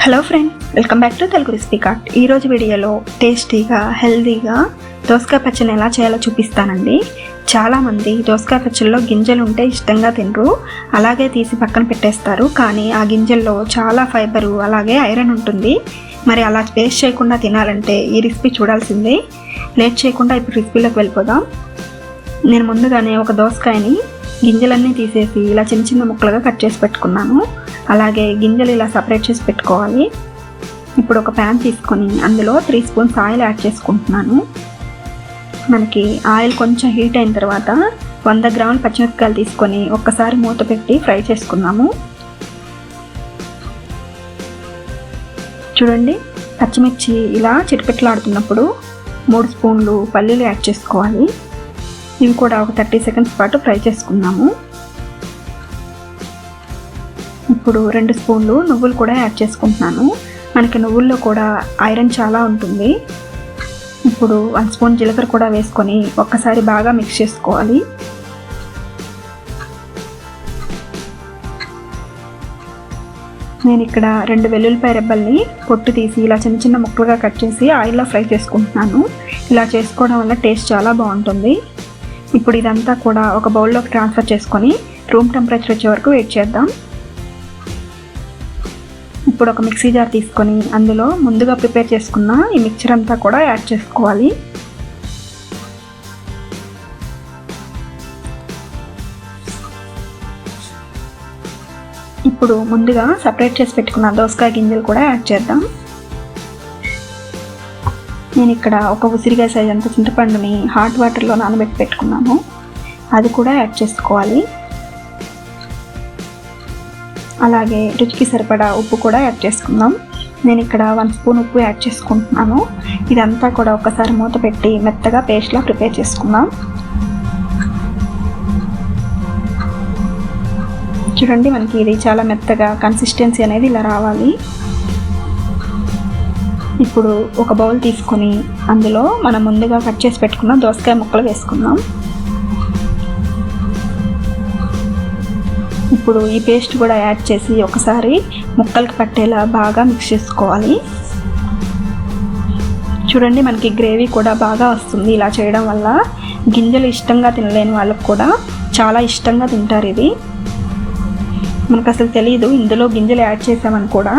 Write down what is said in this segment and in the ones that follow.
Hello friend, welcome back to Telugu recipe cart. ఈరోజు వీడియోలో టేస్టీగా హెల్తీగా దోసకాయ పచ్చడిని ఎలా చేయాలో చూపిస్తానండి. చాలామంది దోసకాయ పచ్చడిలో గింజలు ఉంటే ఇష్టంగా తినరు, అలాగే తీసి పక్కన పెట్టేస్తారు. కానీ ఆ గింజల్లో చాలా ఫైబరు అలాగే ఐరన్ ఉంటుంది. మరి అలా వేస్ట్ చేయకుండా తినాలంటే ఈ రెసిపీ చూడాల్సిందే. లేట్ చేయకుండా ఇప్పుడు రెసిపీలోకి వెళ్ళిపోదాం. నేను ముందుగానే ఒక దోసకాయని గింజలన్నీ తీసేసి ఇలా చిన్న చిన్న ముక్కలుగా కట్ చేసి పెట్టుకున్నాను. అలాగే గింజలు ఇలా సపరేట్ చేసి పెట్టుకోవాలి. ఇప్పుడు ఒక ప్యాన్ తీసుకొని అందులో 3 స్పూన్స్ ఆయిల్ యాడ్ చేసుకుంటున్నాను. మనకి ఆయిల్ కొంచెం హీట్ అయిన తర్వాత 100 గ్రాముల పచ్చిమిరపకాయలు తీసుకొని ఒక్కసారి మూత పెట్టి ఫ్రై చేసుకున్నాము. చూడండి, పచ్చిమిర్చి ఇలా చిటపెట్లాడుతున్నప్పుడు 3 స్పూన్లు పల్లీలు యాడ్ చేసుకోవాలి. ఇవి కూడా ఒక 30 సెకండ్స్ పాటు ఫ్రై చేసుకున్నాము. ఇప్పుడు 2 స్పూన్లు నువ్వులు కూడా యాడ్ చేసుకుంటున్నాను. మనకి నువ్వుల్లో కూడా ఐరన్ చాలా ఉంటుంది. ఇప్పుడు 1 స్పూన్ జీలకర్ర కూడా వేసుకొని ఒక్కసారి బాగా మిక్స్ చేసుకోవాలి. నేను ఇక్కడ 2 వెల్లుల్లిపాయ రెబ్బల్ని పొట్టు తీసి ఇలా చిన్న చిన్న ముక్కలుగా కట్ చేసి ఆయిల్లో ఫ్రై చేసుకుంటున్నాను. ఇలా చేసుకోవడం వల్ల టేస్ట్ చాలా బాగుంటుంది. ఇప్పుడు ఇదంతా కూడా ఒక బౌల్లోకి ట్రాన్స్ఫర్ చేసుకొని రూమ్ టెంపరేచర్ వచ్చే వరకు వెయిట్ చేద్దాం. ఇప్పుడు ఒక మిక్సీ జార్ తీసుకొని అందులో ముందుగా ప్రిపేర్ చేసుకున్న ఈ మిక్చర్ అంతా కూడా యాడ్ చేసుకోవాలి. ఇప్పుడు ముందుగా సపరేట్ చేసి పెట్టుకున్న దోసకాయ గింజలు కూడా యాడ్ చేద్దాం. నేను ఇక్కడ ఒక ఉసిరికాయ సైజ్ అంత చింతపండుని హాట్ వాటర్లో నానబెట్టి పెట్టుకున్నాను. అది కూడా యాడ్ చేసుకోవాలి. అలాగే రుచికి సరిపడా ఉప్పు కూడా యాడ్ చేసుకుందాం. నేను ఇక్కడ 1 స్పూన్ ఉప్పు యాడ్ చేసుకుంటున్నాను. ఇదంతా కూడా ఒకసారి మూత పెట్టి మెత్తగా పేస్ట్లా ప్రిపేర్ చేసుకుందాం. చూడండి, మనకి ఇది చాలా మెత్తగా కన్సిస్టెన్సీ అనేది ఇలా రావాలి. ఇప్పుడు ఒక బౌల్ తీసుకొని అందులో మనం ముందుగా కట్ చేసి పెట్టుకున్న దోసకాయ ముక్కలు వేసుకుందాం. ఇప్పుడు ఈ పేస్ట్ కూడా యాడ్ చేసి ఒకసారి ముక్కలకి పట్టేలా బాగా మిక్స్ చేసుకోవాలి. చూడండి, మనకి గ్రేవీ కూడా బాగా వస్తుంది. ఇలా చేయడం వల్ల గింజలు ఇష్టంగా తినలేని వాళ్ళకు కూడా చాలా ఇష్టంగా తింటారు. ఇది మనకు అసలు తెలియదు ఇందులో గింజలు యాడ్ చేసామని కూడా.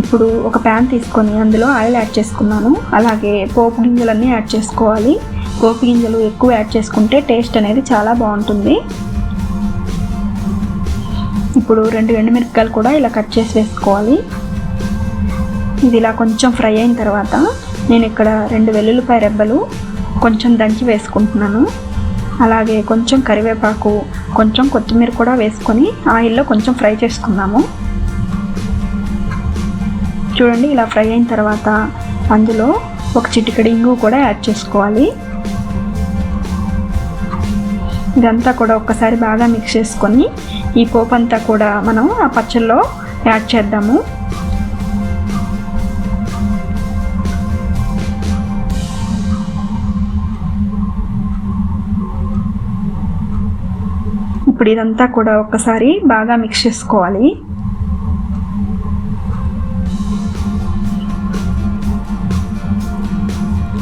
ఇప్పుడు ఒక ప్యాన్ తీసుకొని అందులో ఆయిల్ యాడ్ చేసుకున్నాను. అలాగే పోపు గింజలన్నీ యాడ్ చేసుకోవాలి. పోపు గింజలు ఎక్కువ యాడ్ చేసుకుంటే టేస్ట్ అనేది చాలా బాగుంటుంది. ఇప్పుడు 2 ఎండుమిరపకాయలు కూడా ఇలా కట్ చేసి వేసుకోవాలి. ఇది ఇలా కొంచెం ఫ్రై అయిన తర్వాత నేను ఇక్కడ 2 వెల్లుల్లిపాయ రెబ్బలు కొంచెం దంచి వేసుకుంటున్నాను. అలాగే కొంచెం కరివేపాకు, కొంచెం కొత్తిమీర కూడా వేసుకొని ఆయిల్లో కొంచెం ఫ్రై చేసుకున్నాము. చూడండి, ఇలా ఫ్రై అయిన తర్వాత అందులో ఒక చిటికెడు ఇంగు కూడా యాడ్ చేసుకోవాలి. ఇదంతా కూడా ఒక్కసారి బాగా మిక్స్ చేసుకొని ఈ పోపు అంతా కూడా మనం ఆ పచ్చళ్ళలో యాడ్ చేద్దాము. ఇప్పుడు ఇదంతా కూడా ఒక్కసారి బాగా మిక్స్ చేసుకోవాలి.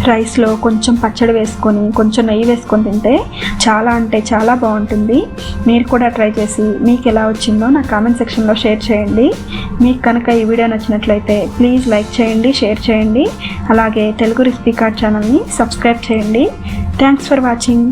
రైస్లో కొంచెం పచ్చడి వేసుకొని కొంచెం నెయ్యి వేసుకొని తింటే చాలా అంటే చాలా బాగుంటుంది. మీరు కూడా ట్రై చేసి మీకు ఎలా వచ్చిందో నా కామెంట్ సెక్షన్లో షేర్ చేయండి. మీకు కనుక ఈ వీడియో నచ్చినట్లయితే ప్లీజ్ లైక్ చేయండి, షేర్ చేయండి. అలాగే తెలుగు రెసిపీ కార్ట్ ఛానల్ని సబ్స్క్రైబ్ చేయండి. Thanks for watching.